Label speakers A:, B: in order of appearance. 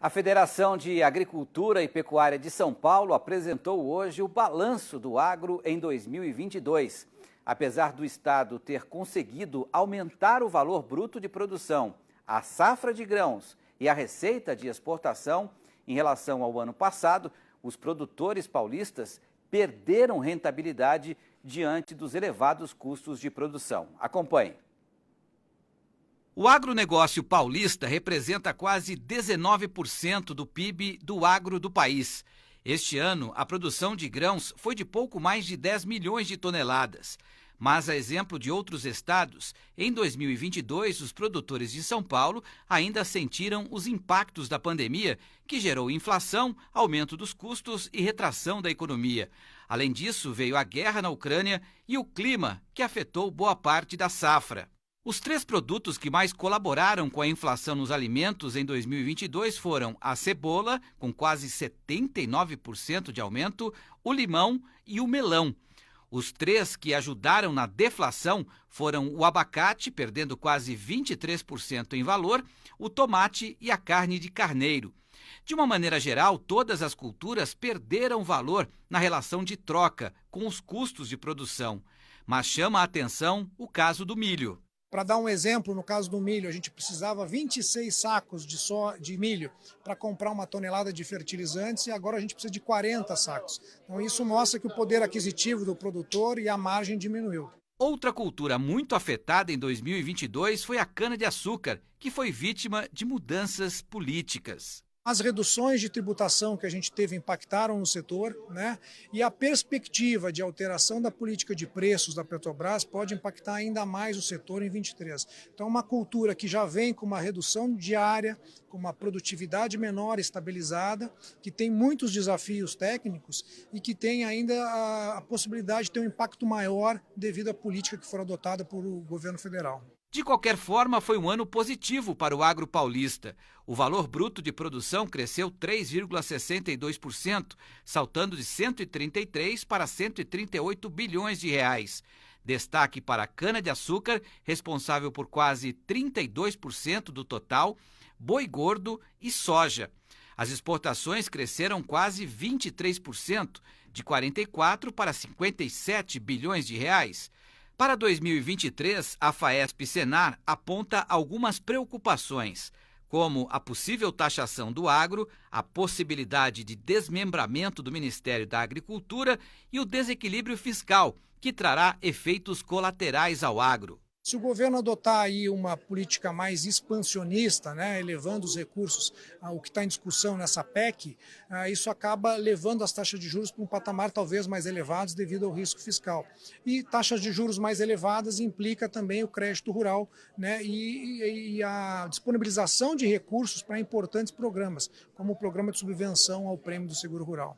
A: A Federação de Agricultura e Pecuária de São Paulo apresentou hoje o balanço do agro em 2022. Apesar do Estado ter conseguido aumentar o valor bruto de produção, a safra de grãos e a receita de exportação, em relação ao ano passado, os produtores paulistas perderam rentabilidade diante dos elevados custos de produção. Acompanhe.
B: O agronegócio paulista representa quase 19% do PIB do agro do país. Este ano, a produção de grãos foi de pouco mais de 10 milhões de toneladas. Mas, a exemplo de outros estados, em 2022, os produtores de São Paulo ainda sentiram os impactos da pandemia, que gerou inflação, aumento dos custos e retração da economia. Além disso, veio a guerra na Ucrânia e o clima, que afetou boa parte da safra. Os três produtos que mais colaboraram com a inflação nos alimentos em 2022 foram a cebola, com quase 79% de aumento, o limão e o melão. Os três que ajudaram na deflação foram o abacate, perdendo quase 23% em valor, o tomate e a carne de carneiro. De uma maneira geral, todas as culturas perderam valor na relação de troca com os custos de produção. Mas chama a atenção o caso do milho.
C: Para dar um exemplo, no caso do milho, a gente precisava 26 sacos de milho para comprar uma tonelada de fertilizantes e agora a gente precisa de 40 sacos. Então isso mostra que o poder aquisitivo do produtor e a margem diminuiu.
B: Outra cultura muito afetada em 2022 foi a cana-de-açúcar, que foi vítima de mudanças políticas.
C: As reduções de tributação que a gente teve impactaram no setor, né? E a perspectiva de alteração da política de preços da Petrobras pode impactar ainda mais o setor em 23. Então, uma cultura que já vem com uma redução diária, com uma produtividade menor estabilizada, que tem muitos desafios técnicos e que tem ainda a possibilidade de ter um impacto maior devido à política que for adotada por o governo federal.
B: De qualquer forma, foi um ano positivo para o agro paulista. O valor bruto de produção cresceu 3,62%, saltando de 133 para 138 bilhões de reais. Destaque para a cana-de-açúcar, responsável por quase 32% do total, boi gordo e soja. As exportações cresceram quase 23%, de 44 para 57 bilhões de reais. Para 2023, a Faesp-Senar aponta algumas preocupações, como a possível taxação do agro, a possibilidade de desmembramento do Ministério da Agricultura e o desequilíbrio fiscal, que trará efeitos colaterais ao agro.
C: Se o governo adotar aí uma política mais expansionista, né, elevando os recursos ao que está em discussão nessa PEC, isso acaba levando as taxas de juros para um patamar talvez mais elevados devido ao risco fiscal. E taxas de juros mais elevadas implica também o crédito rural, né, e a disponibilização de recursos para importantes programas, como o programa de subvenção ao prêmio do seguro rural.